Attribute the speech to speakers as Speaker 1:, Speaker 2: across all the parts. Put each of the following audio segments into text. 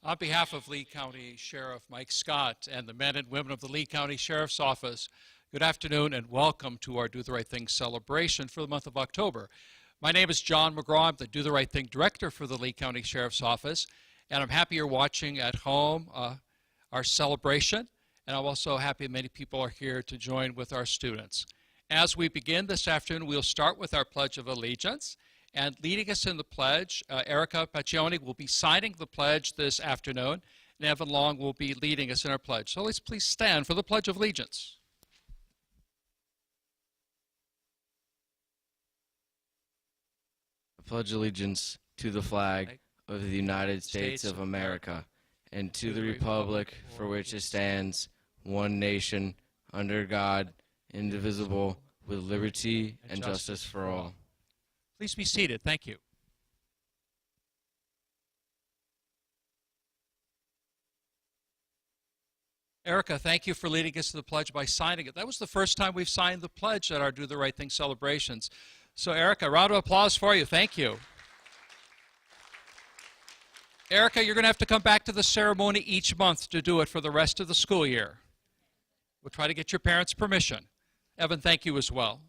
Speaker 1: On behalf of Lee County Sheriff Mike Scott and the men and women of the Lee County Sheriff's Office, good afternoon and welcome to our Do the Right Thing celebration for the month of October. My name is John McGraw. I'm the Do the Right Thing Director for the Lee County Sheriff's Office, and I'm happy you're watching at home our celebration, and I'm also happy many people are here to join with our students. As we begin this afternoon, we'll start with our Pledge of Allegiance. And leading us in the pledge, Erica Paccioni will be signing the pledge this afternoon, and Evan Long will be leading us in our pledge. So let's please stand for the Pledge of Allegiance.
Speaker 2: I pledge allegiance to the flag of the United States of America and to the republic for which it stands, one nation, under God, indivisible, with liberty and justice for all.
Speaker 1: Please be seated. Thank you. Erica, thank you for leading us to the pledge by signing it. That was the first time we've signed the pledge at our Do the Right Thing celebrations. So Erica, a round of applause for you. Thank you. Erica, you're going to have to come back to the ceremony each month to do it for the rest of the school year. We'll try to get your parents' permission. Evan, thank you as well.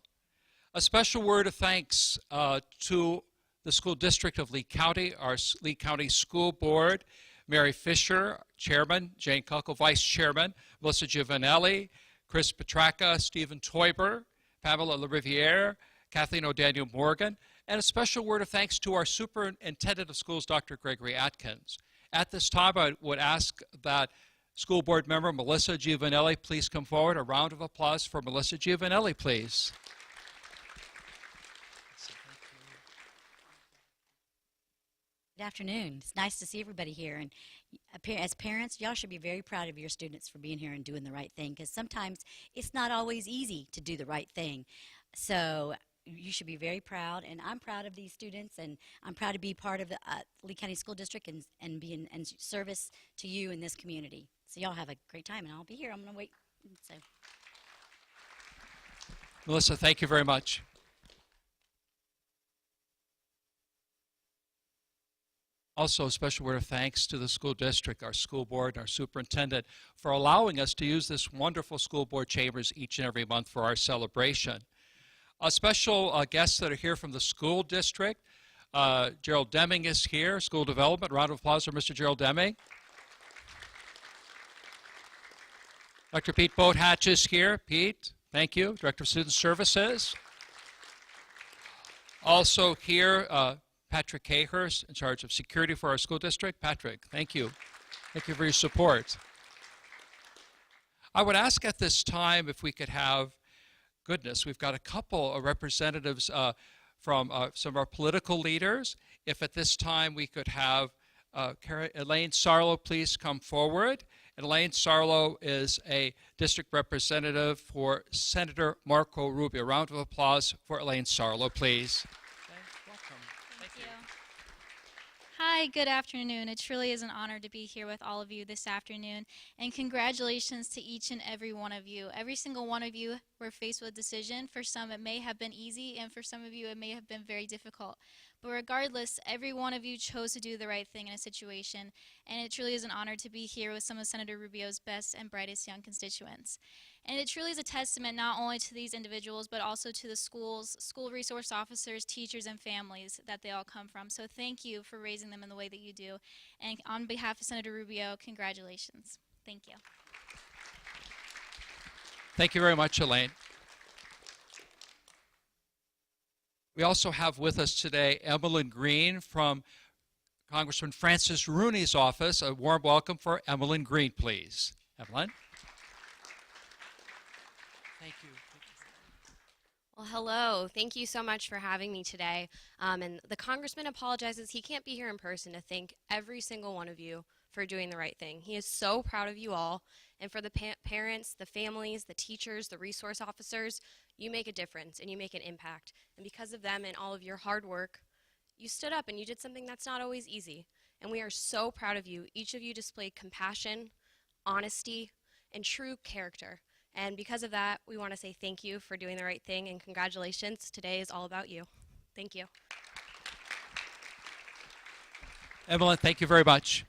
Speaker 1: A special word of thanks to the school district of Lee County, our Lee County School Board, Mary Fisher, Chairman, Jane Kuckel, Vice Chairman, Melissa Giovanelli, Chris Petracca, Stephen Toiber, Pamela LaRiviere, Kathleen O'Daniel Morgan, and a special word of thanks to our Superintendent of Schools, Dr. Gregory Atkins. At this time, I would ask that School Board member Melissa Giovanelli please come forward. A round of applause for Melissa Giovanelli, please.
Speaker 3: Good afternoon. It's nice to see everybody here. And as parents, y'all should be very proud of your students for being here and doing the right thing, because sometimes it's not always easy to do the right thing. So you should be very proud, and I'm proud of these students, and I'm proud to be part of the Lee County School District and be in service to you in this community. So y'all have a great time, and I'll be here. I'm going to wait. So.
Speaker 1: Melissa, thank you very much. Also, a special word of thanks to the school district, our school board, and our superintendent for allowing us to use this wonderful school board chambers each and every month for our celebration. A special guests that are here from the school district. Gerald Deming is here, school development. Round of applause for Mr. Gerald Deming. Dr. Pete Boathatch is here. Pete, thank you. Director of Student Services. Also here, Patrick Cahurst, in charge of security for our school district. Patrick, thank you. Thank you for your support. I would ask at this time if we could have, goodness, we've got a couple of representatives from some of our political leaders. If at this time we could have Elaine Sarlo please come forward. And Elaine Sarlo is a district representative for Senator Marco Rubio. A round of applause for Elaine Sarlo, please.
Speaker 4: Hi, good afternoon. It truly is an honor to be here with all of you this afternoon. And congratulations to each and every one of you. Every single one of you were faced with a decision. For some, it may have been easy, and for some of you, it may have been very difficult. But regardless, every one of you chose to do the right thing in a situation. And it truly is an honor to be here with some of Senator Rubio's best and brightest young constituents. And it truly is a testament not only to these individuals, but also to the schools, school resource officers, teachers, and families that they all come from. So thank you for raising them in the way that you do. And on behalf of Senator Rubio, congratulations. Thank you.
Speaker 1: Thank you very much, Elaine. We also have with us today Emmeline Green from Congressman Francis Rooney's office. A warm welcome for Emmeline Green, please. Emmeline. Thank you.
Speaker 5: Well, hello. Thank you so much for having me today. And the congressman apologizes. He can't be here in person to thank every single one of you for doing the right thing. He is so proud of you all. And for the parents, the families, the teachers, the resource officers, you make a difference and you make an impact. And because of them and all of your hard work, you stood up and you did something that's not always easy. And we are so proud of you. Each of you displayed compassion, honesty, and true character. And because of that, we want to say thank you for doing the right thing and congratulations. Today is all about you. Thank you.
Speaker 1: Evelyn, thank you very much.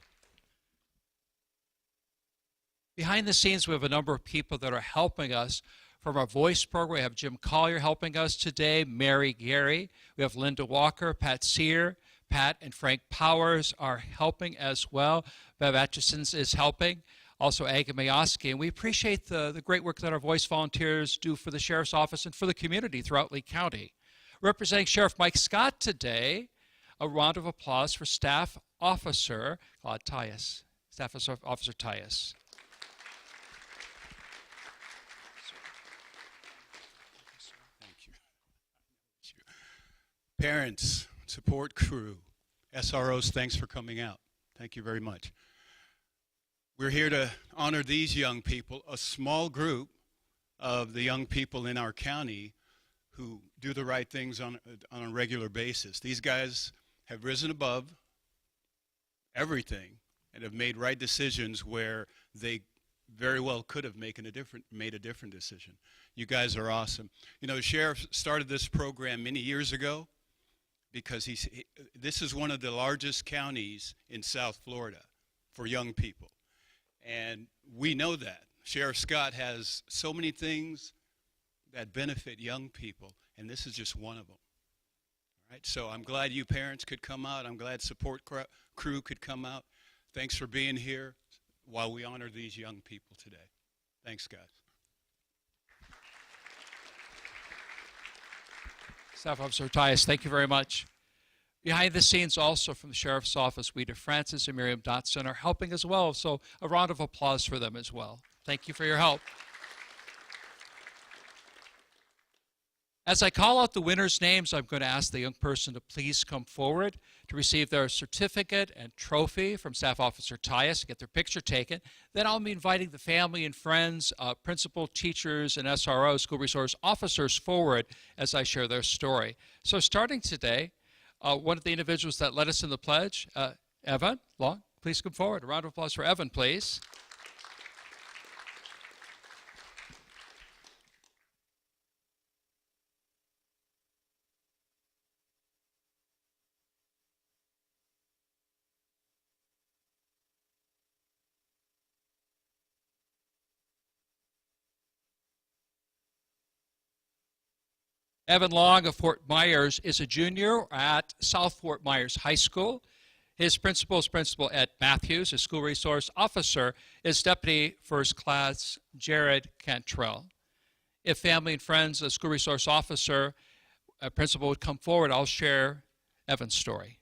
Speaker 1: Behind the scenes, we have a number of people that are helping us. From our voice program, we have Jim Collier helping us today, Mary Gary. We have Linda Walker, Pat Sear. Pat and Frank Powers are helping as well. Bev Atchison is helping. Also, Aga Mayoski. And we appreciate the great work that our voice volunteers do for the Sheriff's Office and for the community throughout Lee County. Representing Sheriff Mike Scott today, a round of applause for Staff Officer Claude Tyus. Staff Officer Tyus.
Speaker 6: Parents, support crew, SROs, thanks for coming out. Thank you very much. We're here to honor these young people, a small group of the young people in our county who do the right things on a regular basis. These guys have risen above everything and have made right decisions where they very well could have made a different decision. You guys are awesome. You know, the sheriff started this program many years ago because this is one of the largest counties in South Florida for young people. And we know that. Sheriff Scott has so many things that benefit young people, and this is just one of them. All right, so I'm glad you parents could come out. I'm glad support crew could come out. Thanks for being here while we honor these young people today. Thanks, guys.
Speaker 1: Staff Officer Tyus, thank you very much. Behind the scenes also from the Sheriff's Office, Weeda Francis and Miriam Dotson are helping as well, so a round of applause for them as well. Thank you for your help. As I call out the winners' names, I'm going to ask the young person to please come forward to receive their certificate and trophy from Staff Officer Tyus, get their picture taken. Then I'll be inviting the family and friends, principal, teachers, and SRO, school resource officers, forward as I share their story. So starting today, one of the individuals that led us in the pledge, Evan Long, please come forward. A round of applause for Evan, please. Evan Long of Fort Myers is a junior at South Fort Myers High School. His principal is Principal Ed Matthews. His school resource officer is Deputy First Class Jared Cantrell. If family and friends, a school resource officer, a principal would come forward, I'll share Evan's story.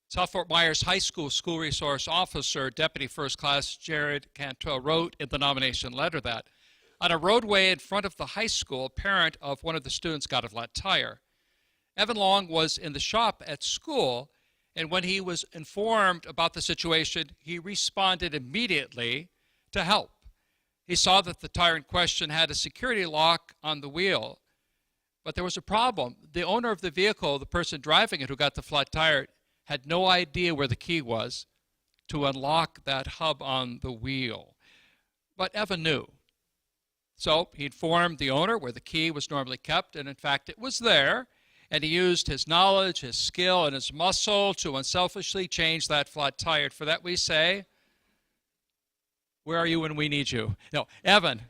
Speaker 1: South Fort Myers High School School Resource Officer, Deputy First Class Jared Cantrell, wrote in the nomination letter that on a roadway in front of the high school, a parent of one of the students got a flat tire. Evan Long was in the shop at school, and when he was informed about the situation, he responded immediately to help. He saw that the tire in question had a security lock on the wheel, but there was a problem. The owner of the vehicle, the person driving it who got the flat tire, had no idea where the key was to unlock that hub on the wheel. But Evan knew. So he informed the owner where the key was normally kept, and in fact it was there, and he used his knowledge, his skill, and his muscle to unselfishly change that flat tire. For that we say, where are you when we need you? No, Evan,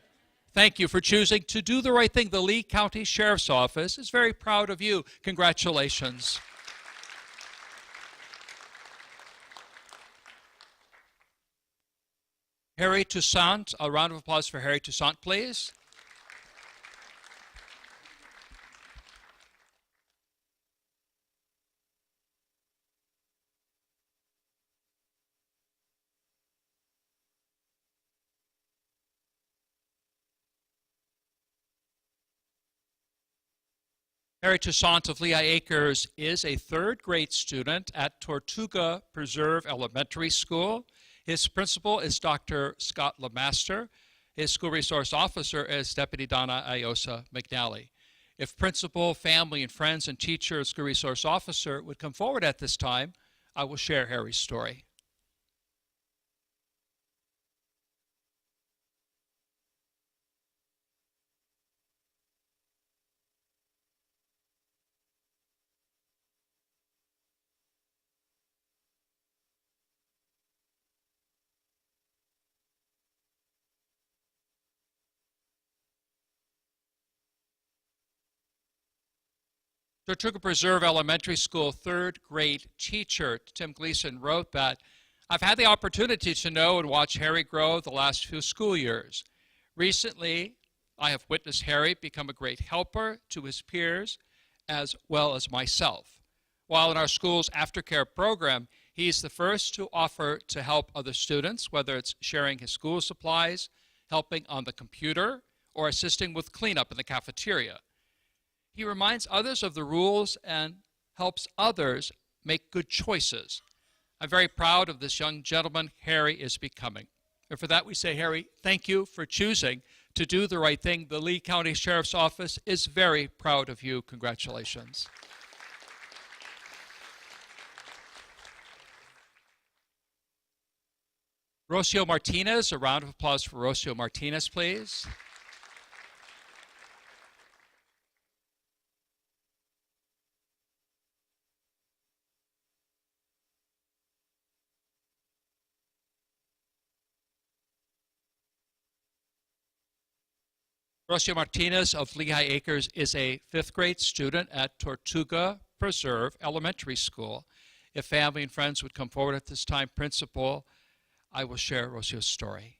Speaker 1: thank you for choosing to do the right thing. The Lee County Sheriff's Office is very proud of you. Congratulations. Harry Toussaint, a round of applause for Harry Toussaint, please. Harry Toussaint of Lehigh Acres is a third-grade student at Tortuga Preserve Elementary School. His principal is Dr. Scott Lemaster. His school resource officer is Deputy Donna Iosa McNally. If principal, family, and friends and teacher, school resource officer would come forward at this time, I will share Harry's story. Tortuga Preserve Elementary School third grade teacher Tim Gleason wrote that, "I've had the opportunity to know and watch Harry grow the last few school years. Recently, I have witnessed Harry become a great helper to his peers as well as myself. While in our school's aftercare program, he's the first to offer to help other students, whether it's sharing his school supplies, helping on the computer, or assisting with cleanup in the cafeteria. He reminds others of the rules and helps others make good choices. I'm very proud of this young gentleman Harry is becoming." And for that we say, Harry, thank you for choosing to do the right thing. The Lee County Sheriff's Office is very proud of you. Congratulations. Rocio Martinez, a round of applause for Rocio Martinez, please. Rocio Martinez of Lehigh Acres is a fifth grade student at Tortuga Preserve Elementary School. If family and friends would come forward at this time, Principal, I will share Rocio's story.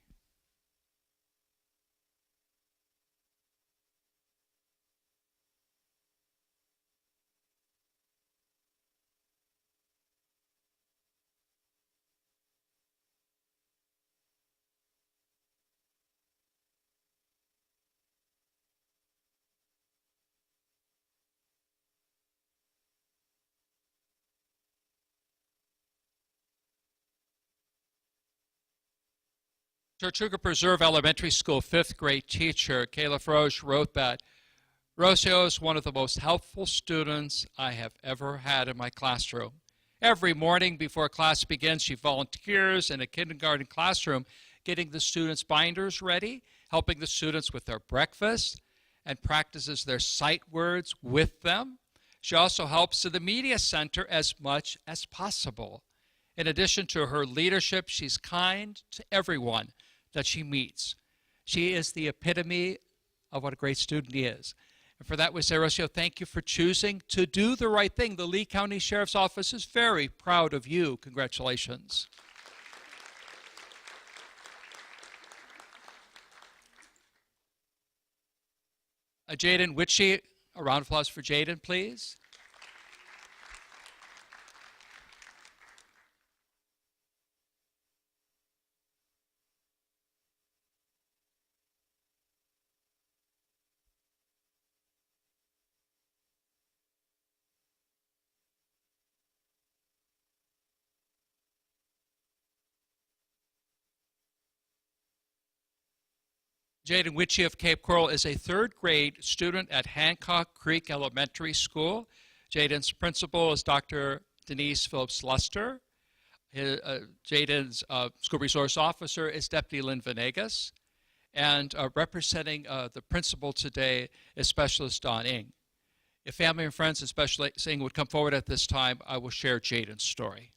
Speaker 1: Tortuga Preserve Elementary School fifth grade teacher Kayla Froge wrote that, "Rocio is one of the most helpful students I have ever had in my classroom. Every morning before class begins, she volunteers in a kindergarten classroom, getting the students' binders ready, helping the students with their breakfast, and practices their sight words with them. She also helps in the media center as much as possible. In addition to her leadership, she's kind to everyone that she meets. She is the epitome of what a great student he is." And for that we say, Rocio, thank you for choosing to do the right thing. The Lee County Sheriff's Office is very proud of you. Congratulations. Jaden Witchie, a round of applause for Jaden, please. Jaden Witchie of Cape Coral is a third grade student at Hancock Creek Elementary School. Jaden's principal is Dr. Denise Phillips Luster. Jaden's school resource officer is Deputy Lynn Venegas. And representing the principal today is Specialist Don Ing. If family and friends and Specialist Ing would come forward at this time, I will share Jaden's story.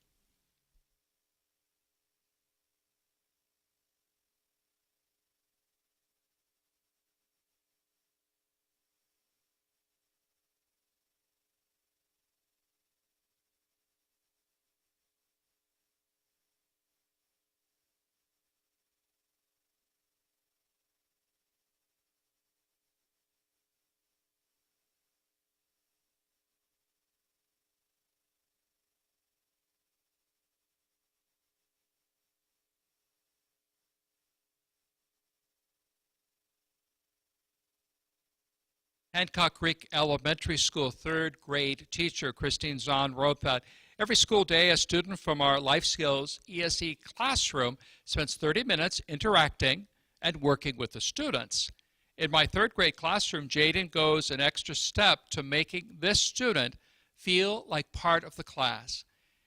Speaker 1: Hancock Creek Elementary School third grade teacher Christine Zahn wrote that, "Every school day, a student from our Life Skills ESE classroom spends 30 minutes interacting and working with the students. In my third grade classroom, Jaden goes an extra step to making this student feel like part of the class.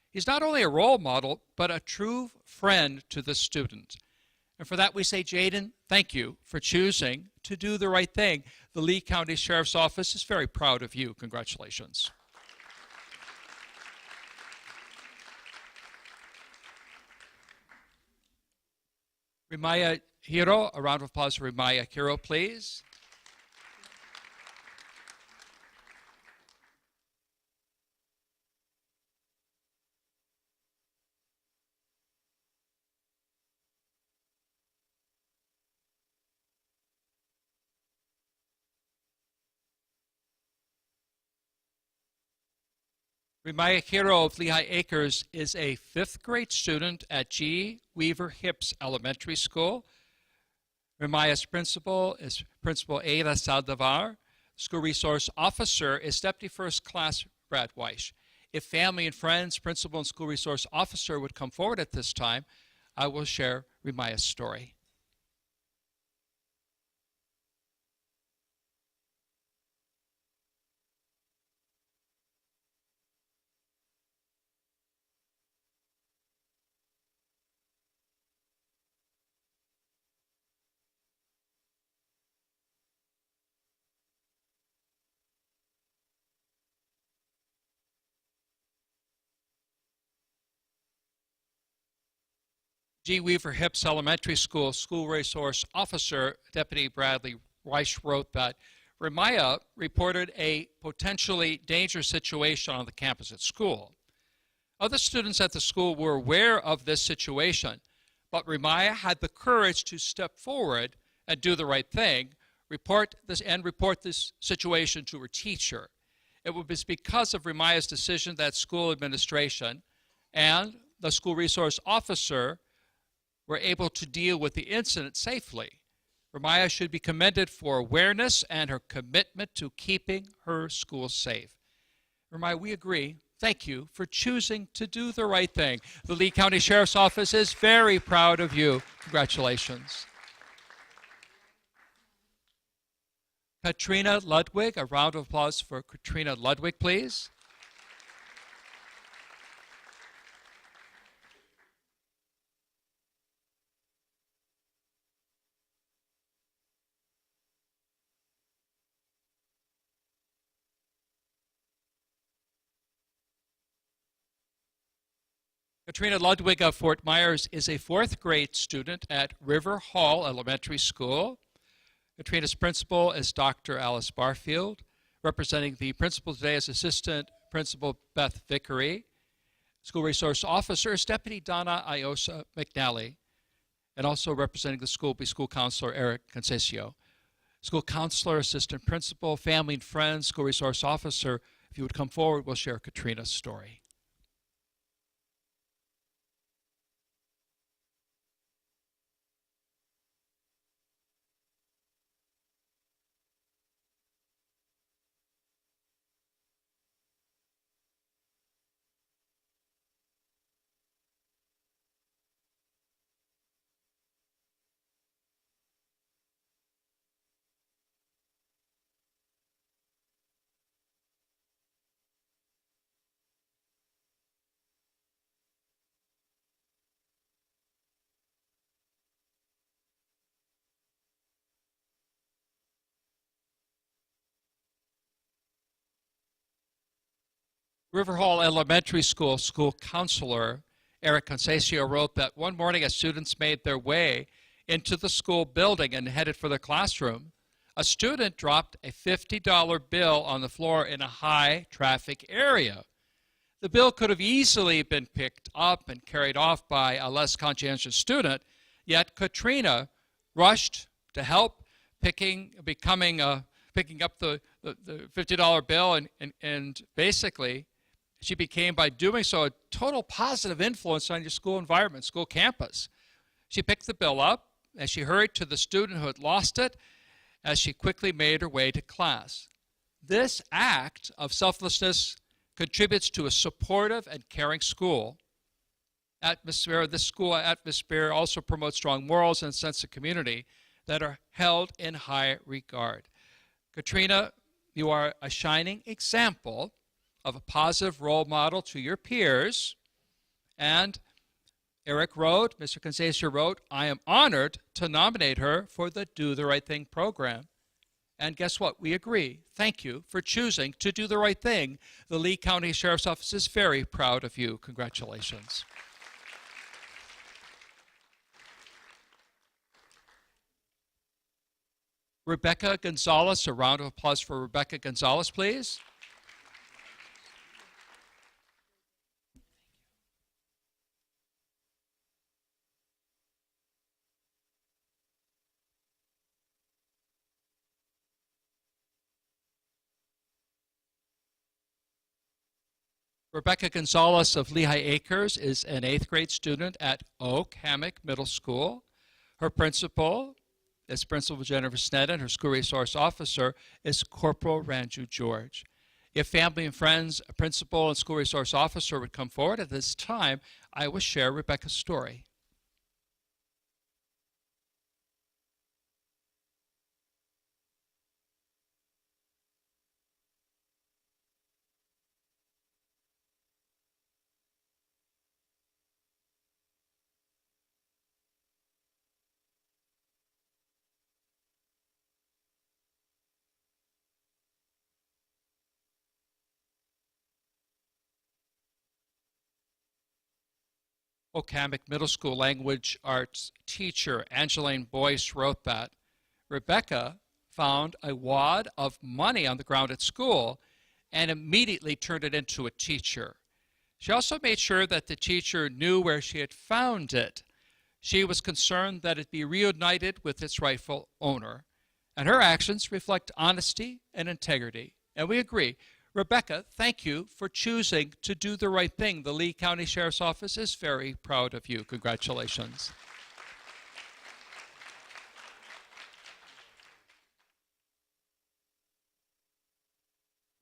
Speaker 1: He's not only a role model, but a true friend to the student." And for that we say, Jaden, thank you for choosing to do the right thing. The Lee County Sheriff's Office is very proud of you. Congratulations. Rimaya Hiro, a round of applause for Rimaya Hiro, please. Remiah Hero of Lehigh Acres is a 5th grade student at G. Weaver Hips Elementary School. Remiah's principal is Principal Ada Saldivar. School Resource Officer is Deputy First Class Brad Weish. If family and friends, principal, and school resource officer would come forward at this time, I will share Remiah's story. G. Weaver Hips Elementary School School Resource Officer Deputy Bradley Weish wrote that Remiah reported a potentially dangerous situation on the campus at school. Other students at the school were aware of this situation, but Remiah had the courage to step forward and do the right thing, report this situation to her teacher. It was because of Remiah's decision that school administration and the school resource officer were able to deal with the incident safely. Remiah should be commended for awareness and her commitment to keeping her school safe. Remiah, we agree. Thank you for choosing to do the right thing. The Lee County Sheriff's Office is very proud of you. Congratulations. Katrina Ludwig, a round of applause for Katrina Ludwig, please. Katrina Ludwig of Fort Myers is a 4th grade student at River Hall Elementary School. Katrina's principal is Dr. Alice Barfield. Representing the principal today is Assistant Principal Beth Vickery. School Resource Officer is Deputy Donna Iosa McNally. And also representing the school will be School Counselor Eric Concesio. School Counselor, Assistant Principal, Family and Friends, School Resource Officer, if you would come forward, we'll share Katrina's story. River Hall Elementary School School Counselor Eric Concesio wrote that one morning as students made their way into the school building and headed for the classroom, a student dropped a $50 bill on the floor in a high traffic area. The bill could have easily been picked up and carried off by a less conscientious student, yet Katrina rushed to help picking up the $50 bill and basically she became, by doing so, a total positive influence on your school environment, school campus. She picked the bill up as she hurried to the student who had lost it as she quickly made her way to class. This act of selflessness contributes to a supportive and caring school atmosphere. This school atmosphere also promotes strong morals and a sense of community that are held in high regard. Katrina, you are a shining example of a positive role model to your peers. And Eric wrote, Mr. Concesio wrote, I am honored to nominate her for the Do the Right Thing program. And guess what? We agree. Thank you for choosing to do the right thing. The Lee County Sheriff's Office is very proud of you. Congratulations. Rebecca Gonzalez, a round of applause for Rebecca Gonzalez, please. Rebecca Gonzalez of Lehigh Acres is an 8th grade student at Oak Hammock Middle School. Her principal is Principal Jennifer Sneddon. Her school resource officer is Corporal Ranju George. If family and friends, a principal and school resource officer would come forward at this time, I will share Rebecca's story. Oak Hammock Middle School language arts teacher Angeline Boyce wrote that Rebecca found a wad of money on the ground at school and immediately turned it into a teacher. She also made sure that the teacher knew where she had found it. She was concerned that it be reunited with its rightful owner, and her actions reflect honesty and integrity. And we agree. Rebecca, thank you for choosing to do the right thing. The Lee County Sheriff's Office is very proud of you. Congratulations.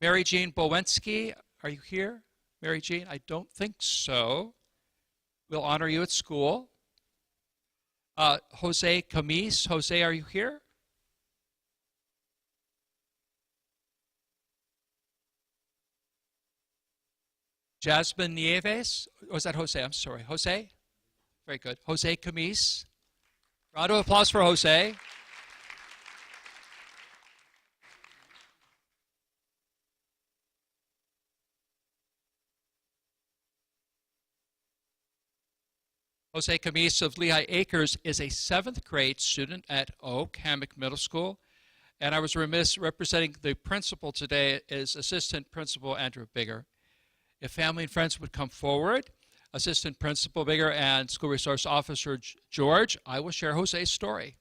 Speaker 1: Mary Jean Bowensky, are you here? Mary Jean, I don't think so. We'll honor you at school. Jose Camise, Jose, are you here? Jasmine Nieves, was that Jose? I'm sorry. Jose? Very good. Jose Camise. Round of applause for Jose. Jose Camise of Lehigh Acres is a 7th grade student at Oak Hammock Middle School. And I was remiss, representing the principal today is Assistant Principal Andrew Bigger. If family and friends would come forward, Assistant Principal Bigger and School Resource Officer George, I will share Jose's story.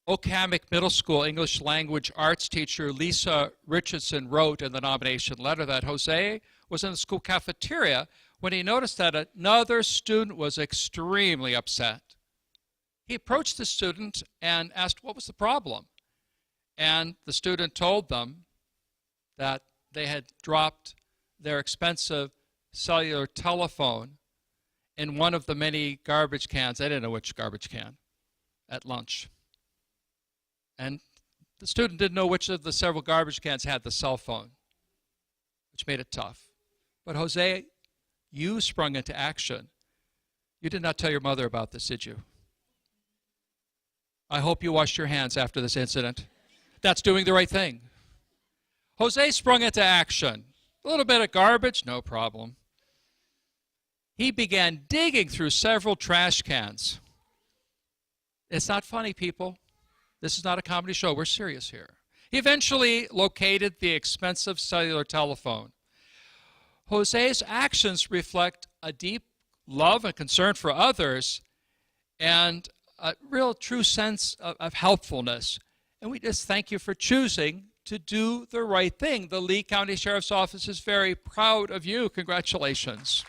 Speaker 1: Oak Hammock Middle School English Language Arts teacher Lisa Richardson wrote in the nomination letter that Jose was in the school cafeteria when he noticed that another student was extremely upset. He approached the student and asked what was the problem. And the student told them that they had dropped their expensive cellular telephone in one of the many garbage cans, I didn't know which garbage can, at lunch. And the student didn't know which of the several garbage cans had the cell phone, which made it tough. But Jose, you sprung into action. You did not tell your mother about this, did you? I hope you washed your hands after this incident. That's doing the right thing. Jose sprung into action. A little bit of garbage, no problem. He began digging through several trash cans. It's not funny, people. This is not a comedy show. We're serious here. He eventually located the expensive cellular telephone. Jose's actions reflect a deep love and concern for others and a real true sense of helpfulness. And we just thank you for choosing to do the right thing. The Lee County Sheriff's Office is very proud of you. Congratulations.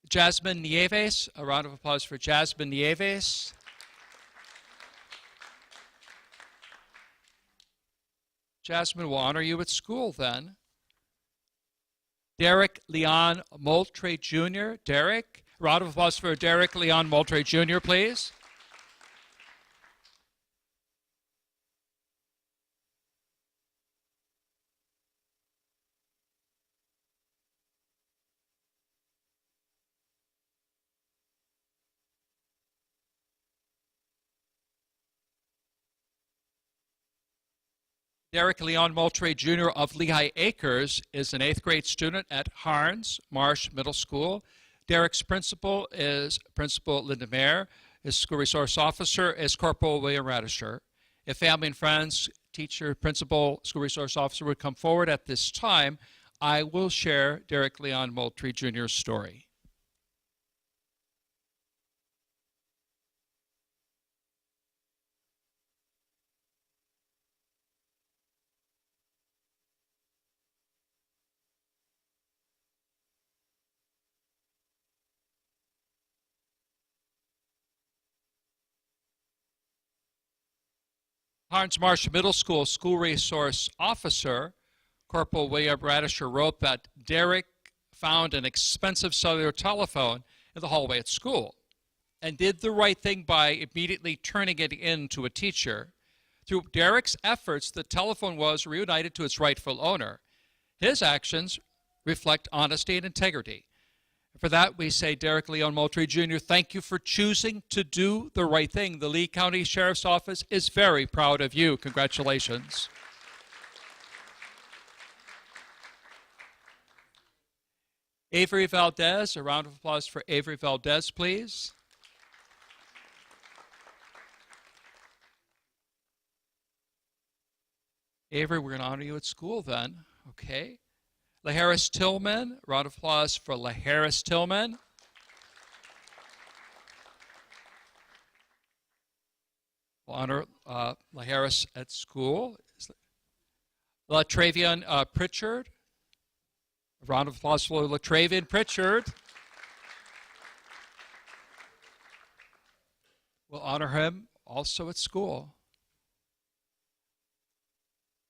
Speaker 1: Jasmine Nieves, a round of applause for Jasmine Nieves. Jasmine will honor you at school then. Derek Leon Moultrie Jr. Derek, a round of applause for Derek Leon Moultrie Jr., please. Derek Leon Moultrie Jr. of Lehigh Acres is an 8th grade student at Harns Marsh Middle School. Derek's principal is Principal Linda Mayer. His school resource officer is Corporal William Radisher. If family and friends, teacher, principal, school resource officer would come forward at this time, I will share Derek Leon Moultrie Jr.'s story. Harns Marsh Middle School School Resource Officer Corporal William Radisher wrote that Derek found an expensive cellular telephone in the hallway at school and did the right thing by immediately turning it in to a teacher. Through Derek's efforts, the telephone was reunited to its rightful owner. His actions reflect honesty and integrity. For that, we say, Derek Leon Moultrie Jr., thank you for choosing to do the right thing. The Lee County Sheriff's Office is very proud of you. Congratulations. Avery Valdez, a round of applause for Avery Valdez, please. Avery, we're going to honor you at school then, okay? LaHarris Tillman, a round of applause for LaHarris Tillman. We'll honor LaHarris at school. LaTravian Pritchard, a round of applause for LaTravian Pritchard. We'll honor him also at school.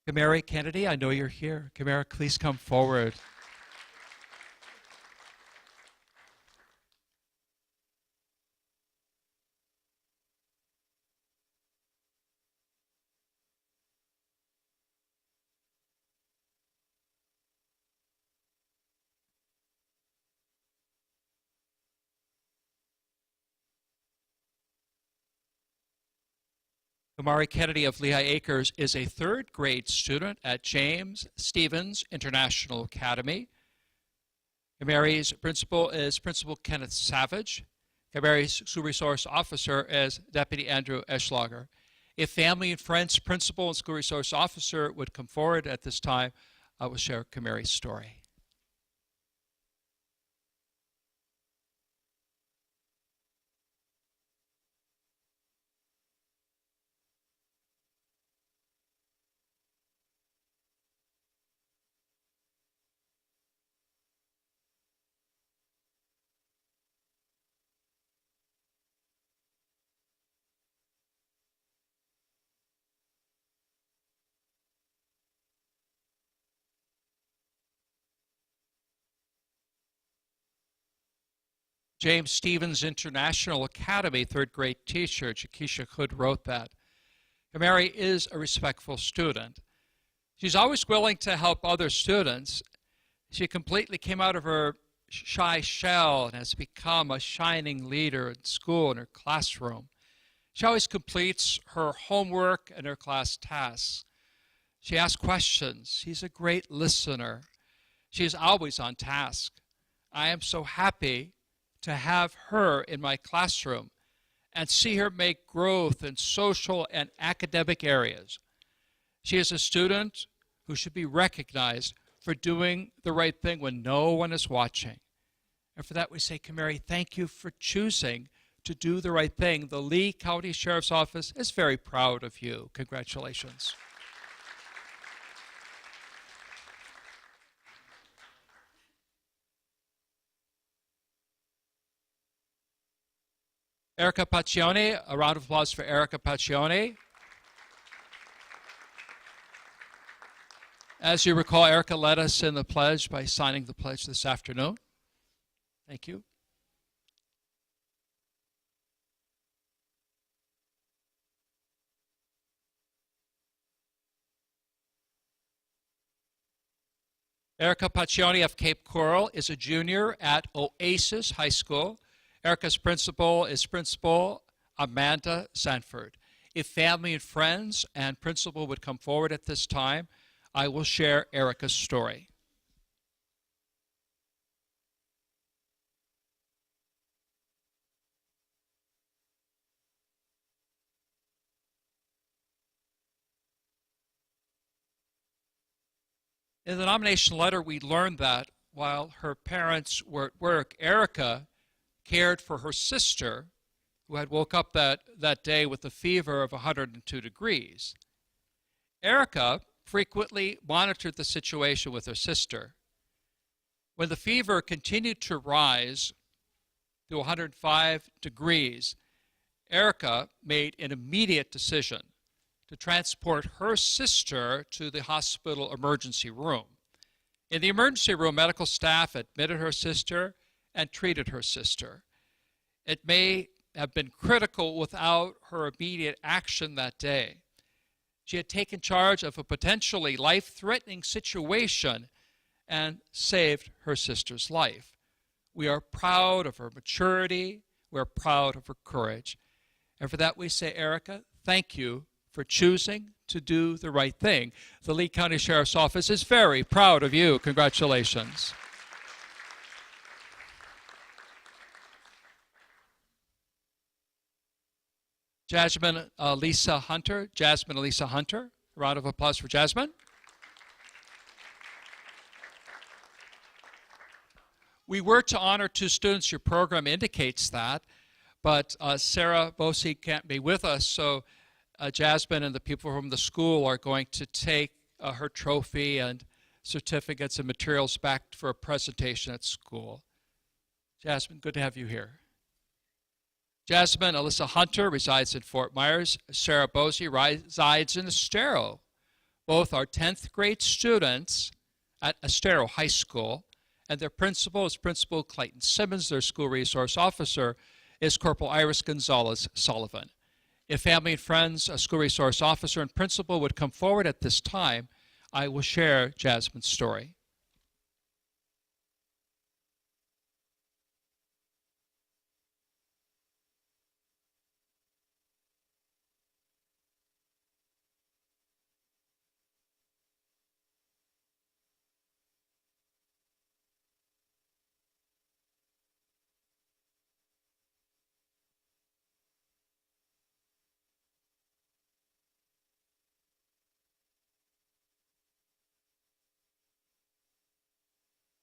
Speaker 1: Kamari Kennedy, I know you're here. Kamari, please come forward. Kamari Kennedy of Lehigh Acres is a third grade student at James Stevens International Academy. Kamari's principal is Principal Kenneth Savage. Kamari's school resource officer is Deputy Andrew Eschlager. If family and friends, principal and school resource officer would come forward at this time, I will share Kamari's story. James Stevens International Academy third grade teacher, Jakisha Hood, wrote that. Kamari is a respectful student. She's always willing to help other students. She completely came out of her shy shell and has become a shining leader in school and her classroom. She always completes her homework and her class tasks. She asks questions. She's a great listener. She is always on task. I am so happy to have her in my classroom and see her make growth in social and academic areas. She is a student who should be recognized for doing the right thing when no one is watching. And for that we say, Kamari, thank you for choosing to do the right thing. The Lee County Sheriff's Office is very proud of you. Congratulations. Erica Paccioni, a round of applause for Erica Paccioni. As you recall, Erica led us in the pledge by signing the pledge this afternoon. Thank you. Erica Paccioni of Cape Coral is a junior at Oasis High School. Erica's principal is Principal Amanda Sanford. If family and friends and principal would come forward at this time, I will share Erica's story. In the nomination letter, we learned that while her parents were at work, Erica cared for her sister, who had woke up that day with a fever of 102 degrees. Erica frequently monitored the situation with her sister. When the fever continued to rise to 105 degrees, Erica made an immediate decision to transport her sister to the hospital emergency room. In the emergency room, medical staff admitted her sister and treated her sister. It may have been critical without her immediate action that day. She had taken charge of a potentially life-threatening situation and saved her sister's life. We are proud of her maturity. We're proud of her courage. And for that we say, Erica, thank you for choosing to do the right thing. The Lee County Sheriff's Office is very proud of you. Congratulations. Jasmine Elisa Hunter. Jasmine Elisa Hunter. A round of applause for Jasmine. We were to honor 2 students. Your program indicates that. But Sarah Bosey can't be with us, so Jasmine and the people from the school are going to take her trophy and certificates and materials back for a presentation at school. Jasmine, good to have you here. Jasmine Alyssa Hunter resides in Fort Myers. Sarah Bosey resides in Estero. Both are 10th grade students at Estero High School, and their principal is Principal Clayton Simmons. Their school resource officer is Corporal Iris Gonzalez Sullivan. If family and friends, a school resource officer, and principal would come forward at this time, I will share Jasmine's story.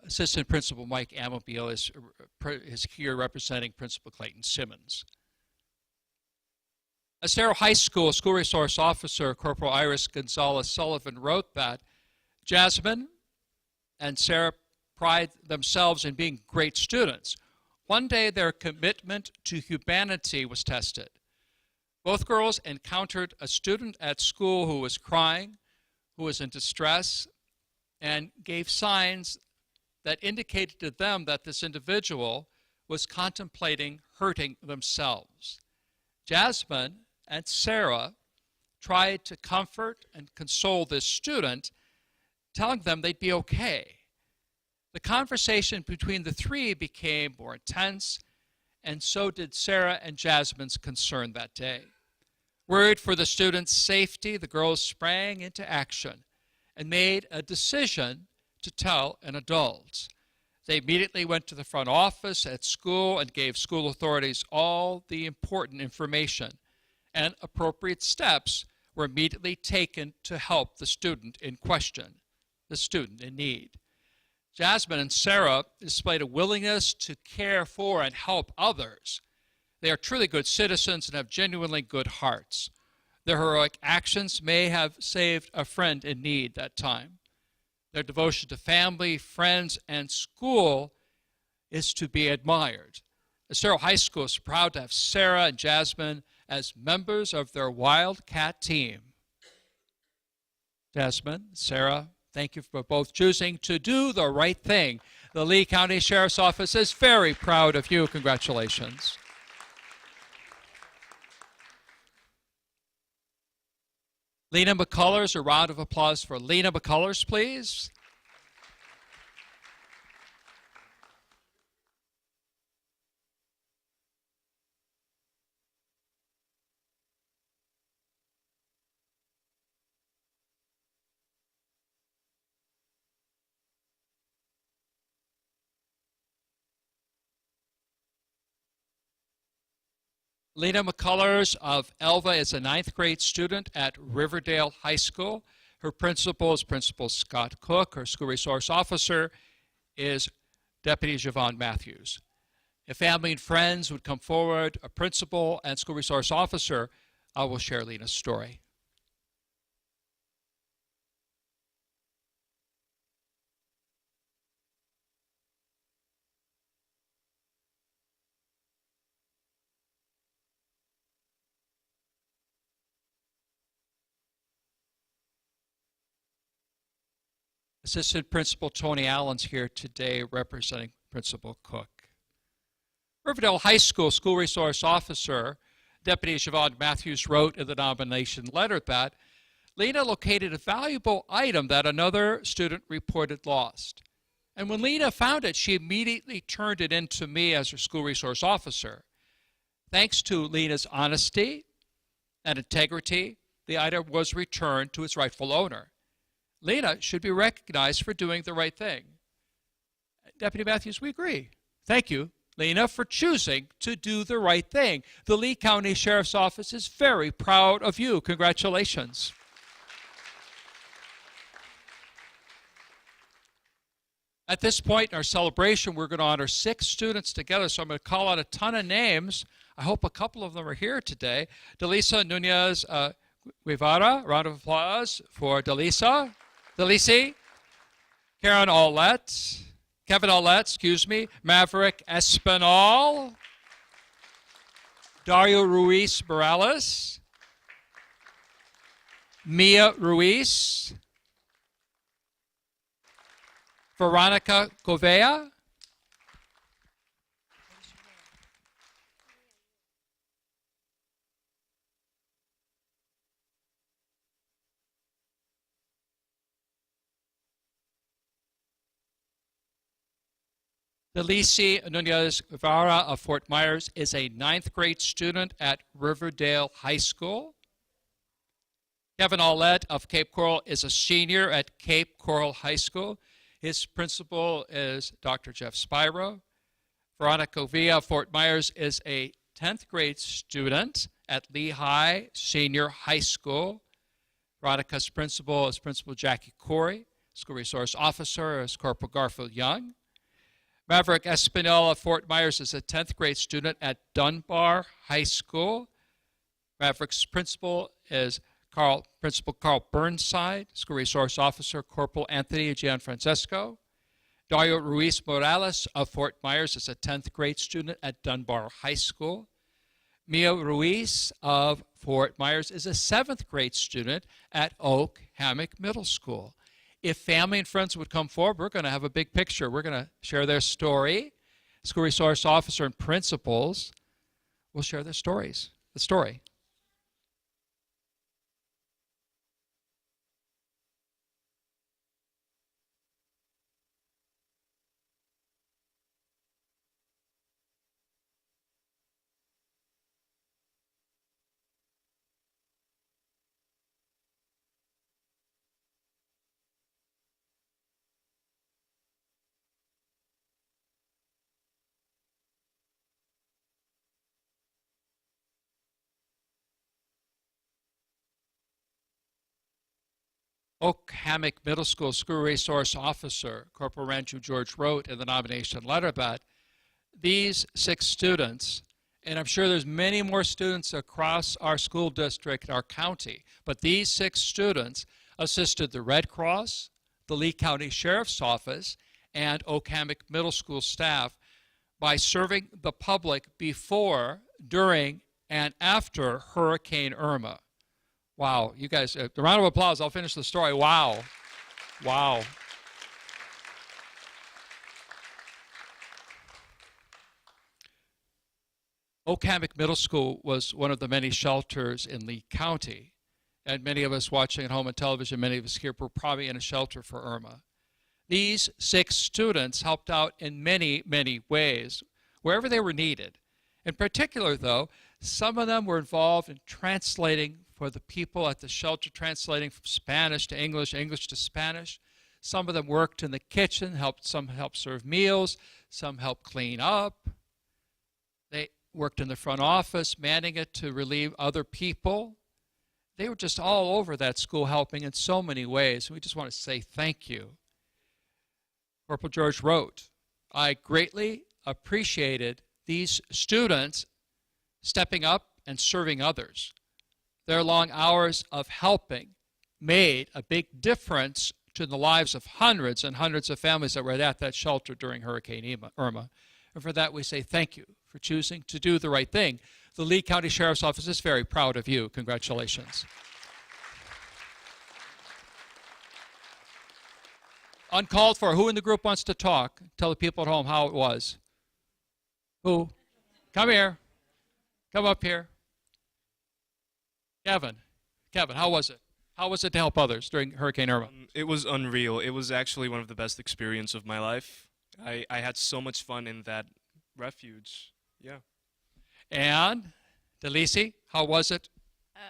Speaker 1: Assistant Principal Mike Amabile is here representing Principal Clayton Simmons. Estero High School School Resource Officer Corporal Iris Gonzalez Sullivan wrote that Jasmine and Sarah pride themselves in being great students. One day their commitment to humanity was tested. Both girls encountered a student at school who was crying, who was in distress, and gave signs that indicated to them that this individual was contemplating hurting themselves. Jasmine and Sarah tried to comfort and console this student, telling them they'd be okay. The conversation between the three became more intense, and so did Sarah and Jasmine's concern that day. Worried for the student's safety, the girls sprang into action and made a decision to tell an adult. They immediately went to the front office at school and gave school authorities all the important information, and appropriate steps were immediately taken to help the student in question, the student in need. Jasmine and Sarah displayed a willingness to care for and help others. They are truly good citizens and have genuinely good hearts. Their heroic actions may have saved a friend in need that time. Their devotion to family, friends, and school is to be admired. Estero High School is proud to have Sarah and Jasmine as members of their Wildcat team. Jasmine, Sarah, thank you for both choosing to do the right thing. The Lee County Sheriff's Office is very proud of you. Congratulations. Lena McCullers, a round of applause for Lena McCullers, please. Lena McCullers of Elva is a 9th grade student at Riverdale High School. Her principal is Principal Scott Cook. Her school resource officer is Deputy Javon Matthews. If family and friends would come forward, a principal and school resource officer, I will share Lena's story. Assistant Principal Tony Allen's here today representing Principal Cook. Riverdale High School School Resource Officer Deputy Javon Matthews wrote in the nomination letter that Lena located a valuable item that another student reported lost. And when Lena found it, she immediately turned it in to me as her school resource officer. Thanks to Lena's honesty and integrity, the item was returned to its rightful owner. Lena should be recognized for doing the right thing. Deputy Matthews, we agree. Thank you, Lena, for choosing to do the right thing. The Lee County Sheriff's Office is very proud of you. Congratulations. At this point in our celebration, we're going to honor 6 students together, so I'm going to call out a ton of names. I hope a couple of them are here today. Delisa Nunez Guevara, round of applause for Delisa. Delisi, Karen Aulette, Kevin Aulette, Maverick Espinal, Dario Ruiz Morales, Mia Ruiz, Veronica Govea, Delisi Nunez Guevara of Fort Myers is a 9th grade student at Riverdale High School. Kevin Aulette of Cape Coral is a senior at Cape Coral High School. His principal is Dr. Jeff Spiro. Veronica Govea of Fort Myers is a 10th grade student at Lehigh Senior High School. Veronica's principal is Principal Jackie Corey. School resource officer is Corporal Garfield Young. Maverick Espinal of Fort Myers is a 10th grade student at Dunbar High School. Maverick's principal is Principal Carl Burnside, School Resource Officer Corporal Anthony Gianfrancesco. Dario Ruiz Morales of Fort Myers is a 10th grade student at Dunbar High School. Mia Ruiz of Fort Myers is a 7th grade student at Oak Hammock Middle School. If family and friends would come forward, we're going to have a big picture. We're going to share their story. School resource officer and principals will share their stories. The story. Oak Hammock Middle School School Resource Officer Corporal Ranju George wrote in the nomination letter that these 6 students, and I'm sure there's many more students across our school district, our county, but these 6 students assisted the Red Cross, the Lee County Sheriff's Office, and Oak Hammock Middle School staff by serving the public before, during, and after Hurricane Irma. Wow, you guys, a round of applause. I'll finish the story. Wow. Wow. Oak Hammock Middle School was one of the many shelters in Lee County. And many of us watching at home on television, many of us here were probably in a shelter for Irma. These 6 students helped out in many, many ways, wherever they were needed. In particular, though, some of them were involved in translating for the people at the shelter, translating from Spanish to English, English to Spanish. Some of them worked in the kitchen, some helped serve meals, some helped clean up. They worked in the front office, manning it to relieve other people. They were just all over that school helping in so many ways. We just want to say thank you. Corporal George wrote, I greatly appreciated these students stepping up and serving others. Their long hours of helping made a big difference to the lives of hundreds and hundreds of families that were at that shelter during Hurricane Irma. And for that we say thank you for choosing to do the right thing. The Lee County Sheriff's Office is very proud of you. Congratulations. Uncalled for. Who in the group wants to talk? Tell the people at home how it was. Who? Come here. Come up here. Kevin, how was it? How was it to help others during Hurricane Irma?
Speaker 7: It was unreal. It was actually one of the best experiences of my life. I had so much fun in that refuge. Yeah.
Speaker 1: And Delisi, how was it?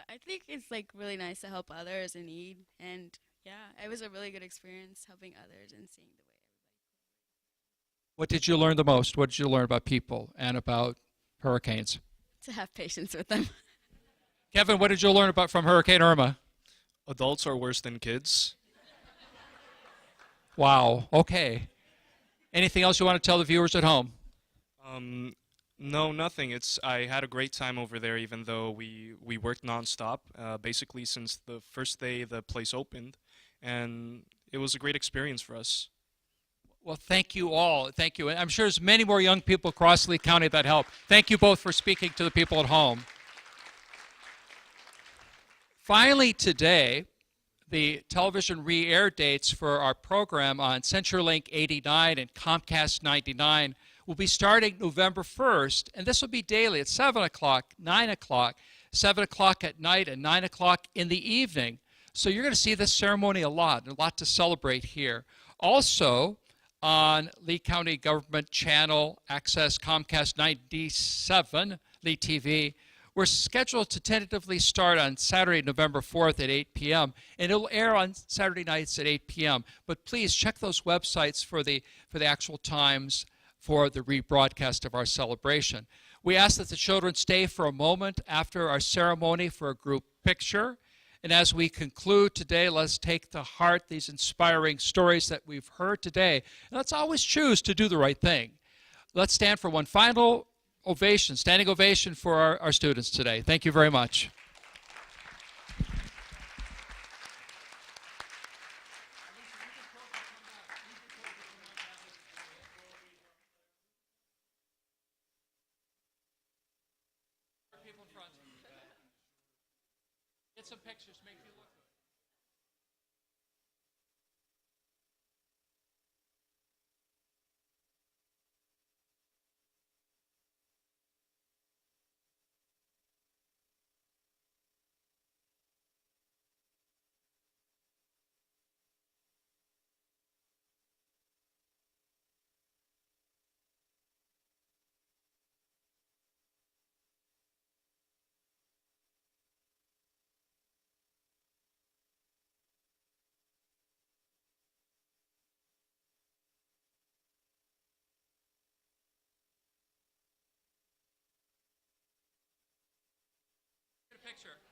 Speaker 8: I think it's like really nice to help others in need, and yeah, it was a really good experience helping others and seeing the way everybody.
Speaker 1: What did you learn the most? What did you learn about people and about hurricanes?
Speaker 8: To have patience with them.
Speaker 1: Kevin, what did you learn about from Hurricane Irma?
Speaker 7: Adults are worse than kids.
Speaker 1: Wow. Okay. Anything else you want to tell the viewers at home?
Speaker 7: No, nothing. I had a great time over there, even though we worked nonstop, basically since the first day the place opened, and it was a great experience for us.
Speaker 1: Well, thank you all. Thank you. And I'm sure there's many more young people across Lee County that help. Thank you both for speaking to the people at home. Finally today, the television re-air dates for our program on CenturyLink 89 and Comcast 99 will be starting November 1st, and this will be daily at 7 o'clock, 9 o'clock, 7 o'clock at night, and 9 o'clock in the evening. So you're going to see this ceremony a lot to celebrate here. Also, on Lee County Government Channel, Access Comcast 97, Lee TV, we're scheduled to tentatively start on Saturday, November 4th at 8 p.m., and it'll air on Saturday nights at 8 p.m. But please check those websites for the actual times for the rebroadcast of our celebration. We ask that the children stay for a moment after our ceremony for a group picture. And as we conclude today, let's take to heart these inspiring stories that we've heard today. And let's always choose to do the right thing. Let's stand for one final ovation, standing ovation for our students today. Thank you very much. Get some pictures, make you look good. Get a picture.